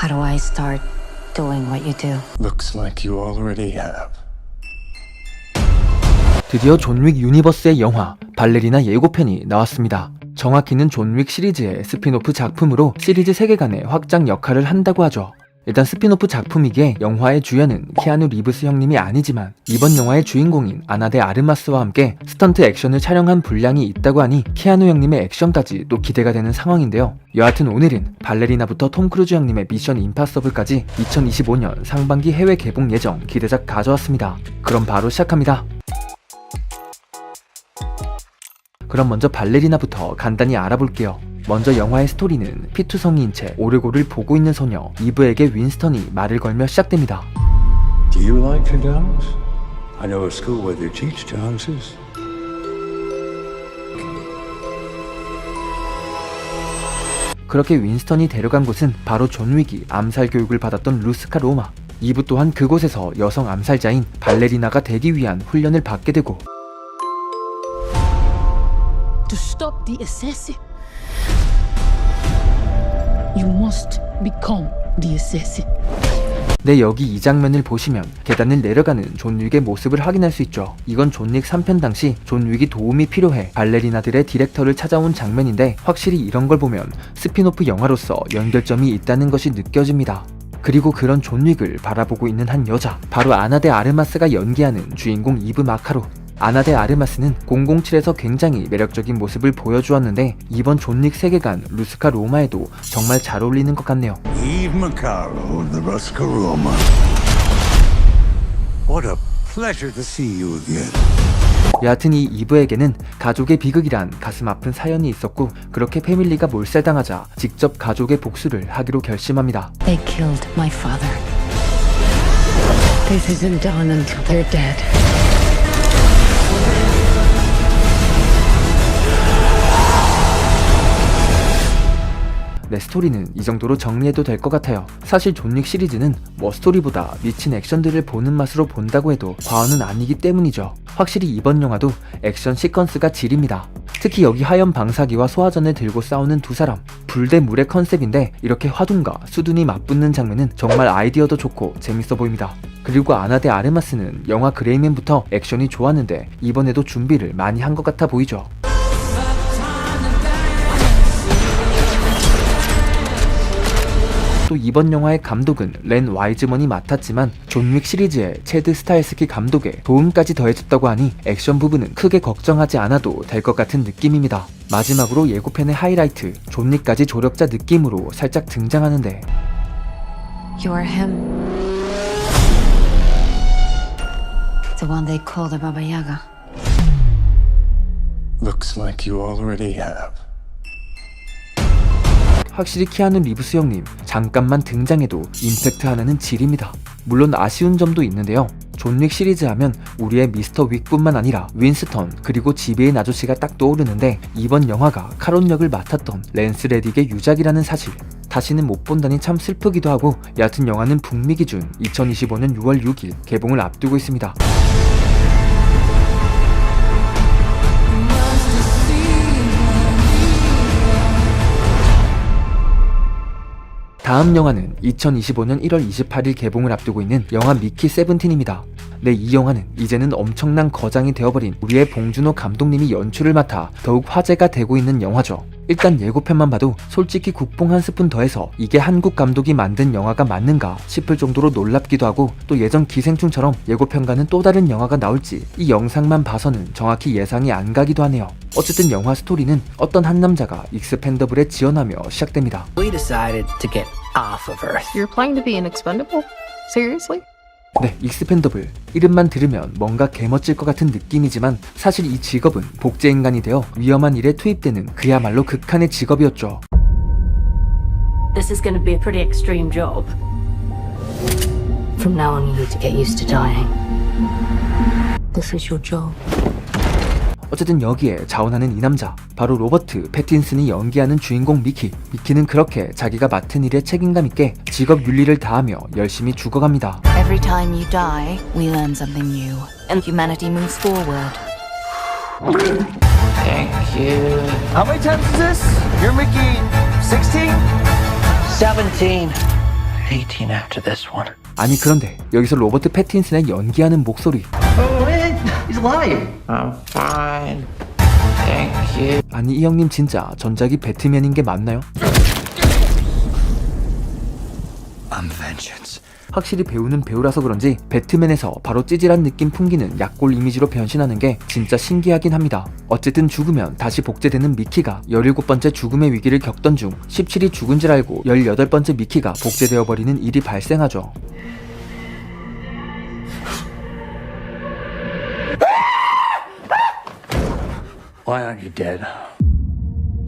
How do I start doing what you do? Looks like you already have. 드디어 존 윅 유니버스의 영화 발레리나 예고편이 나왔습니다. 정확히는 존 윅 시리즈의 스핀오프 작품으로 시리즈 세계관의 확장 역할을 한다고 하죠. 일단 스핀오프 작품이기에 영화의 주연은 키아누 리브스 형님이 아니지만 이번 영화의 주인공인 아나 데 아르마스와 함께 스턴트 액션을 촬영한 분량이 있다고 하니 키아누 형님의 액션까지 또 기대가 되는 상황인데요. 여하튼 오늘은 발레리나부터 톰 크루즈 형님의 미션 임파서블까지 2025년 상반기 해외 개봉 예정 기대작 가져왔습니다. 그럼 바로 시작합니다. 그럼 먼저 발레리나부터 간단히 알아볼게요. 먼저 영화의 스토리는 피투성이인 채 오르골을 보고 있는 소녀 이브에게 윈스턴이 말을 걸며 시작됩니다. Do you like the dogs? I know a school where they teach dances. 그렇게 윈스턴이 데려간 곳은 바로 존 윅이 암살 교육을 받았던 루스카 로마. 이브 또한 그곳에서 여성 암살자인 발레리나가 되기 위한 훈련을 받게 되고 To stop the assassin, you must become the assassin. 네, 여기 이 장면을 보시면 계단을 내려가는 존 윅의 모습을 확인할 수 있죠. 이건 존 윅 3편 당시 존 윅이 도움이 필요해 발레리나들의 디렉터를 찾아온 장면인데 확실히 이런 걸 보면 스핀오프 영화로서 연결점이 있다는 것이 느껴집니다. 그리고 그런 존 윅을 바라보고 있는 한 여자, 바로 아나 데 아르마스가 연기하는 주인공 이브 마카로. 아나 데 아르마스는 007에서 굉장히 매력적인 모습을 보여주었는데 이번 존 윅 세계관 루스카 로마에도 정말 잘 어울리는 것 같네요. Eve Macaro, the Ruska Roma. What a pleasure to see you again. 여하튼 이 이브에게는 가족의 비극이란 가슴 아픈 사연이 있었고 그렇게 패밀리가 몰살당하자 직접 가족의 복수를 하기로 결심합니다. They killed my father. This isn't done until they're dead. 네, 스토리는 이 정도로 정리해도 될 것 같아요. 사실 존 윅 시리즈는 뭐 스토리보다 미친 액션들을 보는 맛으로 본다고 해도 과언은 아니기 때문이죠. 확실히 이번 영화도 액션 시퀀스가 질입니다. 특히 여기 하얀 방사기와 소화전을 들고 싸우는 두 사람, 불 대 물의 컨셉인데 이렇게 화둔과 수둔이 맞붙는 장면은 정말 아이디어도 좋고 재밌어 보입니다. 그리고 아나 데 아르마스는 영화 그레이맨부터 액션이 좋았는데 이번에도 준비를 많이 한 것 같아 보이죠. 또 이번 영화의 감독은 렌 와이즈먼이 맡았지만 존 윅 시리즈의 체드 스타일스키 감독의 도움까지 더해졌다고 하니 액션 부분은 크게 걱정하지 않아도 될 것 같은 느낌입니다. 마지막으로 예고편의 하이라이트, 존 윅까지 조력자 느낌으로 살짝 등장하는데 You're him. The one they call the Baba Yaga. Looks like you already have. 확실히 키아누 리브스 형님 잠깐만 등장해도 임팩트 하나는 질입니다. 물론 아쉬운 점도 있는데요. 존 윅 시리즈 하면 우리의 미스터 윅뿐만 아니라 윈스턴 그리고 지배인 아저씨가 딱 떠오르는데 이번 영화가 카론 역을 맡았던 랜스 레딕의 유작이라는 사실 다시는 못 본다니 참 슬프기도 하고 여하튼 영화는 북미 기준 2025년 6월 6일 개봉을 앞두고 있습니다. 다음 영화는 2025년 1월 28일 개봉을 앞두고 있는 영화 미키 17입니다. 네, 이 영화는 이제는 엄청난 거장이 되어버린 우리의 봉준호 감독님이 연출을 맡아 더욱 화제가 되고 있는 영화죠. 일단 예고편만 봐도 솔직히 국뽕 한 스푼 더해서 이게 한국 감독이 만든 영화가 맞는가 싶을 정도로 놀랍기도 하고 또 예전 기생충처럼 예고편과는 또 다른 영화가 나올지 이 영상만 봐서는 정확히 예상이 안 가기도 하네요. 어쨌든 영화 스토리는 어떤 한 남자가 익스펜더블에 지원하며 시작됩니다. We decided to get off of Earth. You're playing to be an expendable? Seriously? 네, 익스펜더블. 이름만 들으면 뭔가 개멋질 것 같은 느낌이지만 사실 이 직업은 복제인간이 되어 위험한 일에 투입되는 그야말로 극한의 직업이었죠. This is going to be a pretty extreme job. From now on, you need to get used to dying. This is your job. 어쨌든 여기에 자원하는 이 남자, 바로 로버트 패틴슨이 연기하는 주인공 미키. 미키는 그렇게 자기가 맡은 일에 책임감 있게 직업 윤리를 다하며 열심히 죽어갑니다. Every time you die, we learn something new, and humanity moves forward. Thank you. How many times is this? You're Mickey 16? 17. 18 after this one. 아니 그런데 여기서 로버트 패틴슨의 연기하는 목소리, Oh, man, he's lying. I'm fine. Thank you. 아니 이 형님 진짜 전작이 배트맨인 게 맞나요? I'm vengeance. 확실히 배우는 배우라서 그런지 배트맨에서 바로 찌질한 느낌 풍기는 약골 이미지로 변신하는 게 진짜 신기하긴 합니다. 어쨌든 죽으면 다시 복제되는 미키가 17번째 죽음의 위기를 겪던 중 17이 죽은 줄 알고 18번째 미키가 복제되어 버리는 일이 발생하죠. Why aren't you dead?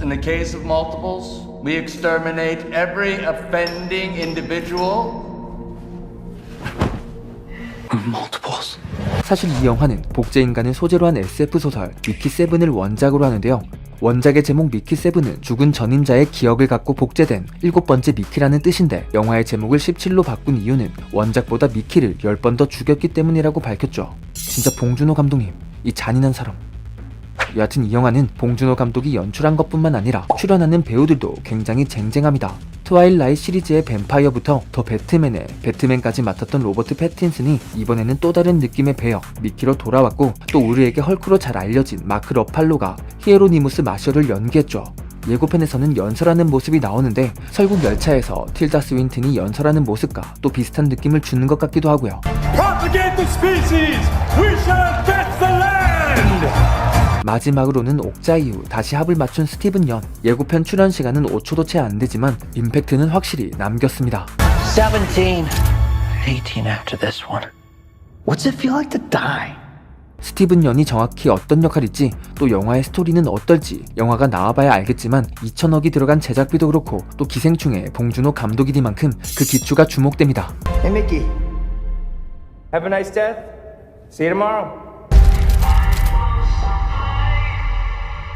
In the case of multiples, we exterminate every offending individual. Multiples. 사실 이 영화는 복제인간을 소재로 한 SF소설 미키7을 원작으로 하는데요. 원작의 제목 미키7은 죽은 전임자의 기억을 갖고 복제된 7번째 미키라는 뜻인데 영화의 제목을 17로 바꾼 이유는 원작보다 미키를 10번 더 죽였기 때문이라고 밝혔죠. 진짜 봉준호 감독님, 이 잔인한 사람. 여하튼 이 영화는 봉준호 감독이 연출한 것뿐만 아니라 출연하는 배우들도 굉장히 쟁쟁합니다. 트와일라이트 시리즈의 뱀파이어부터 더 배트맨의 배트맨까지 맡았던 로버트 패틴슨이 이번에는 또 다른 느낌의 배역 미키로 돌아왔고, 또 우리에게 헐크로 잘 알려진 마크 러팔로가 히에로니무스 마셜을 연기했죠. 예고편에서는 연설하는 모습이 나오는데 설국 열차에서 틸다 스윈튼이 연설하는 모습과 또 비슷한 느낌을 주는 것 같기도 하고요. Propagate the species! We shall infest the land! 마지막으로는 옥자 이후 다시 합을 맞춘 스티븐 연. 예고편 출연 시간은 5초도 채 안 되지만 임팩트는 확실히 남겼습니다. 17, 18 after this one. What's it feel like to die? 스티븐 연이 정확히 어떤 역할일지, 또 영화의 스토리는 어떨지 영화가 나와봐야 알겠지만 2천억이 들어간 제작비도 그렇고 또 기생충의 봉준호 감독이니만큼 그 기초가 주목됩니다. Hey, Mickey. Have a nice death. See you tomorrow.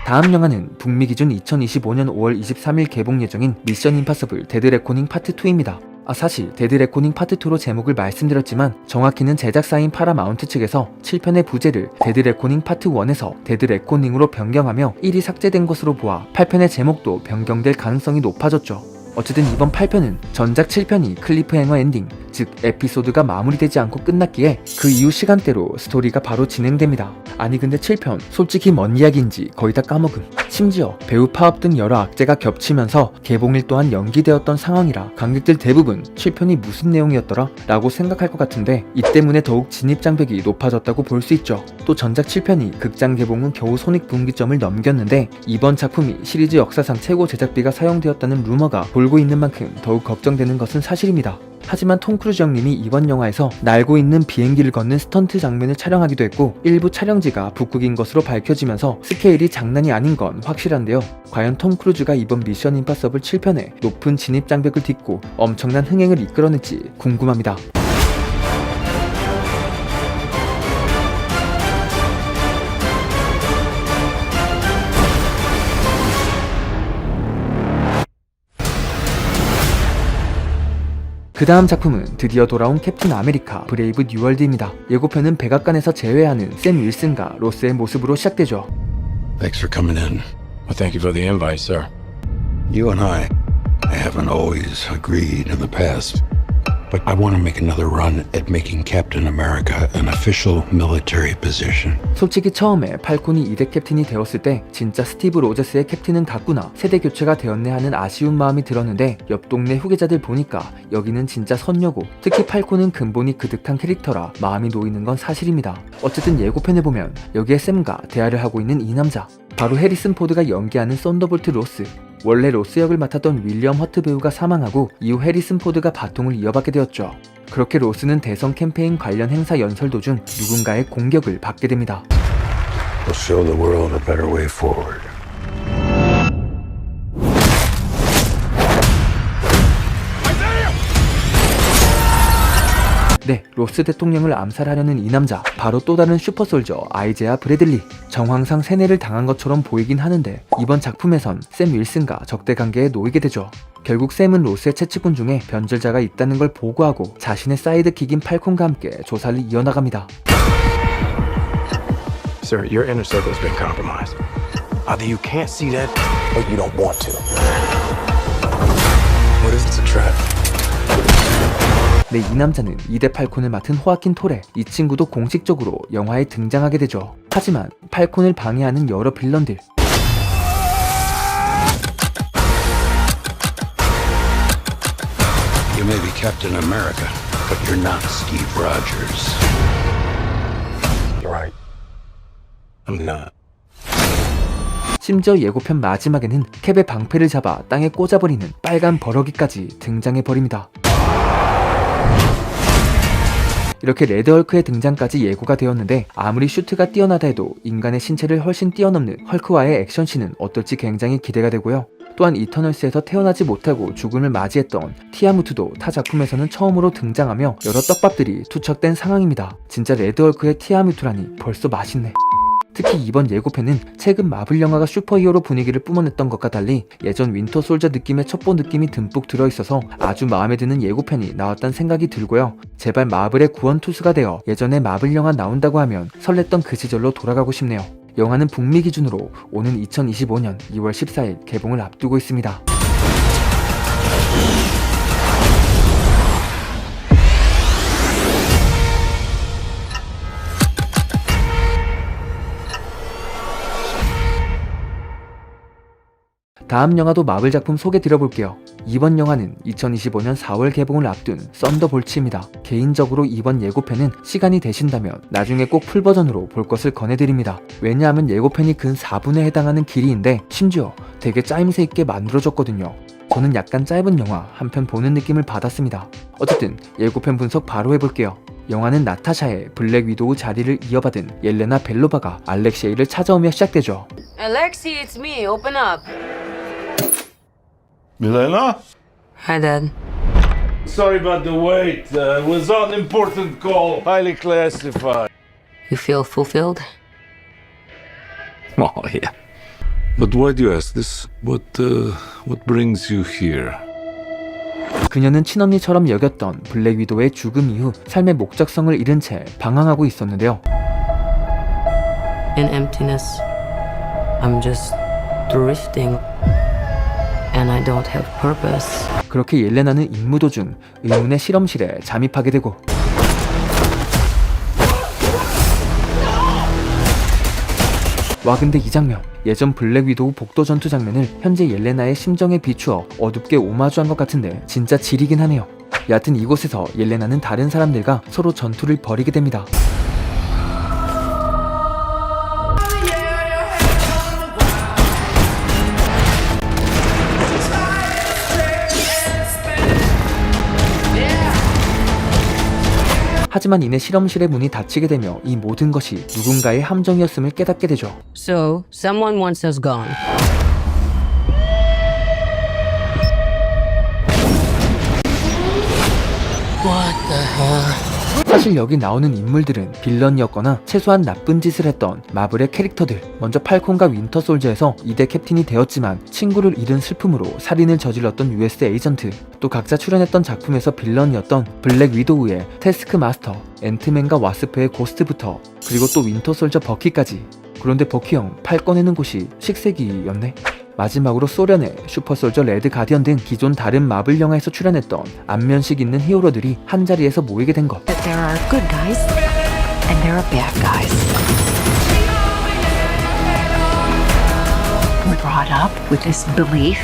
다음 영화는 북미 기준 2025년 5월 23일 개봉 예정인 미션 임파서블 데드 레코닝 파트 2입니다. 사실 데드 레코닝 파트 2로 제목을 말씀드렸지만 정확히는 제작사인 파라마운트 측에서 7편의 부제를 데드 레코닝 파트 1에서 데드 레코닝으로 변경하며 1이 삭제된 것으로 보아 8편의 제목도 변경될 가능성이 높아졌죠. 어쨌든 이번 8편은 전작 7편이 클리프행어 엔딩, 즉 에피소드가 마무리되지 않고 끝났기에 그 이후 시간대로 스토리가 바로 진행됩니다. 아니 근데 7편 솔직히 뭔 이야기인지 거의 다 까먹음. 심지어 배우 파업 등 여러 악재가 겹치면서 개봉일 또한 연기되었던 상황이라 관객들 대부분 7편이 무슨 내용이었더라? 라고 생각할 것 같은데 이 때문에 더욱 진입장벽이 높아졌다고 볼 수 있죠. 또 전작 7편이 극장 개봉은 겨우 손익분기점을 넘겼는데 이번 작품이 시리즈 역사상 최고 제작비가 사용되었다는 루머가 돌고 있는 만큼 더욱 걱정되는 것은 사실입니다. 하지만 톰 크루즈 형님이 이번 영화에서 날고 있는 비행기를 걷는 스턴트 장면을 촬영하기도 했고 일부 촬영지가 북극인 것으로 밝혀지면서 스케일이 장난이 아닌 건 확실한데요. 과연 톰 크루즈가 이번 미션 임파서블 7편에 높은 진입 장벽을 딛고 엄청난 흥행을 이끌어낼지 궁금합니다. 그 다음 작품은 드디어 돌아온 캡틴 아메리카 브레이브 뉴월드입니다. 예고편은 백악관에서 재회하는 샘 윌슨과 로스의 모습으로 시작되죠. Thanks for coming in. Well, thank you for the invite, sir. You and I haven't always agreed in the past, but I want to make another run at making Captain America an official military position. 솔직히 처음에 팔콘이 2대 캡틴이 되었을 때 진짜 스티브 로저스의 캡틴은 같구나, 세대 교체가 되었네 하는 아쉬운 마음이 들었는데 옆 동네 후계자들 보니까 여기는 진짜 선녀고, 특히 팔콘은 근본이 그득한 캐릭터라 마음이 놓이는 건 사실입니다. 어쨌든 예고편을 보면 여기에 샘과 대화를 하고 있는 이 남자, 바로 해리슨 포드가 연기하는 썬더볼트 로스. 원래 로스 역을 맡았던 윌리엄 허트 배우가 사망하고 이후 해리슨 포드가 바통을 이어받게 되었죠. 그렇게 로스는 대선 캠페인 관련 행사 연설 도중 누군가의 공격을 받게 됩니다. We'll show the world a better way forward. 네, 로스 대통령을 암살하려는 이 남자, 바로 또 다른 슈퍼솔저 아이제아 브래들리. 정황상 세뇌를 당한 것처럼 보이긴 하는데 이번 작품에선 샘 윌슨과 적대 관계에 놓이게 되죠. 결국 샘은 로스의 채찍꾼 중에 변절자가 있다는 걸 보고하고 자신의 사이드킥인 팔콘과 함께 조사를 이어나갑니다. Sir, your inner circle has been compromised. Either you can't see that, or you don't want to. What is it, a trap? 네, 이 남자는 2대 팔콘을 맡은 호아킨 토레. 이 친구도 공식적으로 영화에 등장하게 되죠. 하지만 팔콘을 방해하는 여러 빌런들, You may be Captain America, but you're not Steve Rogers. You're right. I'm not. 심지어 예고편 마지막에는 캡의 방패를 잡아 땅에 꽂아버리는 빨간 버러기까지 등장해버립니다. 이렇게 레드헐크의 등장까지 예고가 되었는데 아무리 슈트가 뛰어나다 해도 인간의 신체를 훨씬 뛰어넘는 헐크와의 액션씬은 어떨지 굉장히 기대가 되고요. 또한 이터널스에서 태어나지 못하고 죽음을 맞이했던 티아무트도 타 작품에서는 처음으로 등장하며 여러 떡밥들이 투척된 상황입니다. 진짜 레드헐크의 티아무트라니 벌써 맛있네. 특히 이번 예고편은 최근 마블 영화가 슈퍼히어로 분위기를 뿜어냈던 것과 달리 예전 윈터 솔저 느낌의 첩보 느낌이 듬뿍 들어있어서 아주 마음에 드는 예고편이 나왔다는 생각이 들고요. 제발 마블의 구원투수가 되어 예전에 마블 영화 나온다고 하면 설렜던 그 시절로 돌아가고 싶네요. 영화는 북미 기준으로 오는 2025년 2월 14일 개봉을 앞두고 있습니다. 다음 영화도 마블 작품 소개 드려볼게요. 이번 영화는 2025년 4월 개봉을 앞둔 썬더볼츠입니다. 개인적으로 이번 예고편은 시간이 되신다면 나중에 꼭 풀버전으로 볼 것을 권해드립니다. 왜냐하면 예고편이 근 4분에 해당하는 길이인데 심지어 되게 짜임새 있게 만들어졌거든요. 저는 약간 짧은 영화 한 편 보는 느낌을 받았습니다. 어쨌든 예고편 분석 바로 해볼게요. 영화는 나타샤의 블랙 위도우 자리를 이어받은 옐레나 벨로바가 알렉시에이를 찾아오며 시작되죠. Alexei, it's me. Open up. Milena? Hi, Dad. Sorry about the wait. Was on important call. Highly classified. You feel fulfilled? Oh, yeah. But why do you ask this? What brings you here? 그녀는 친언니처럼 여겼던 블랙 위도우의 죽음 이후 삶의 목적성을 잃은 채 방황하고 있었는데요. In emptiness, I'm just drifting, and I don't have purpose. 그렇게 옐레나는 임무 도중 의문의 실험실에 잠입하게 되고 와 근데 이 장면 예전 블랙 위도우 복도 전투 장면을 현재 옐레나의 심정에 비추어 어둡게 오마주한 것 같은데 진짜 지리긴 하네요. 여하튼 이곳에서 옐레나는 다른 사람들과 서로 전투를 벌이게 됩니다. 하지만 이내 실험실의 문이 닫히게 되며 이 모든 것이 누군가의 함정이었음을 깨닫게 되죠. So, someone wants us gone. What the hell? 사실 여기 나오는 인물들은 빌런이었거나 최소한 나쁜 짓을 했던 마블의 캐릭터들. 먼저 팔콘과 윈터 솔저에서 2대 캡틴이 되었지만 친구를 잃은 슬픔으로 살인을 저질렀던 US 에이전트, 또 각자 출연했던 작품에서 빌런이었던 블랙 위도우의 태스크 마스터, 앤트맨과 와스프의 고스트부터, 그리고 또 윈터 솔저 버키까지. 그런데 버키 형 팔 꺼내는 곳이 식세기였네? 마지막으로 소련의 슈퍼솔저 레드 가디언 등 기존 다른 마블 영화에서 출연했던 안면식 있는 히어로들이 한자리에서 모이게 된 것. That there are good guys and there are bad guys. We're brought up with this belief.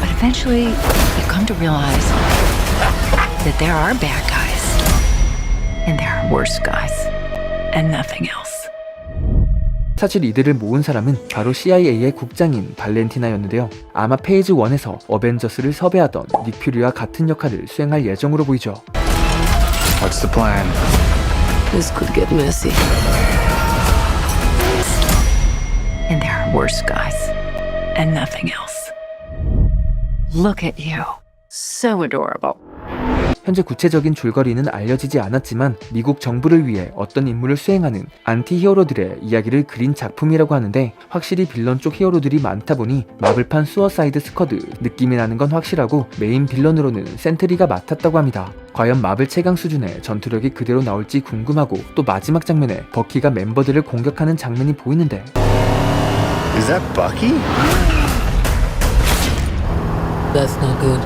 But eventually you come to realize that there are bad guys and there are worse guys and nothing else. 사실 이들을 모은 사람은 바로 CIA의 국장인 발렌티나였는데요. 아마 페이지 1에서 어벤져스를 섭외하던 닉 퓨리와 같은 역할을 수행할 예정으로 보이죠. What's the plan? This could get messy. And there are worse guys and nothing else. Look at you. So adorable. 현재 구체적인 줄거리는 알려지지 않았지만 미국 정부를 위해 어떤 임무를 수행하는 안티 히어로들의 이야기를 그린 작품이라고 하는데 확실히 빌런 쪽 히어로들이 많다 보니 마블판 수어사이드 스쿼드 느낌이 나는 건 확실하고 메인 빌런으로는 센트리가 맡았다고 합니다. 과연 마블 최강 수준의 전투력이 그대로 나올지 궁금하고 또 마지막 장면에 버키가 멤버들을 공격하는 장면이 보이는데 Is that Bucky? That's not good.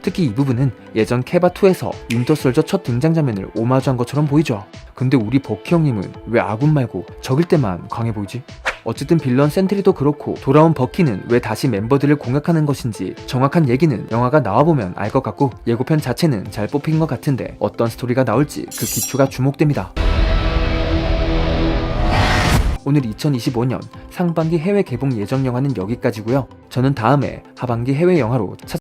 특히 이 부분은 예전 케바2에서 윈터솔저 첫 등장 장면을 오마주한 것처럼 보이죠. 근데 우리 버키 형님은 왜 아군 말고 적일 때만 강해 보이지? 어쨌든 빌런 센트리도 그렇고 돌아온 버키는 왜 다시 멤버들을 공격하는 것인지 정확한 얘기는 영화가 나와보면 알 것 같고 예고편 자체는 잘 뽑힌 것 같은데 어떤 스토리가 나올지 그 기초가 주목됩니다. 오늘 2025년 상반기 해외 개봉 예정 영화는 여기까지고요. 저는 다음에 하반기 해외 영화로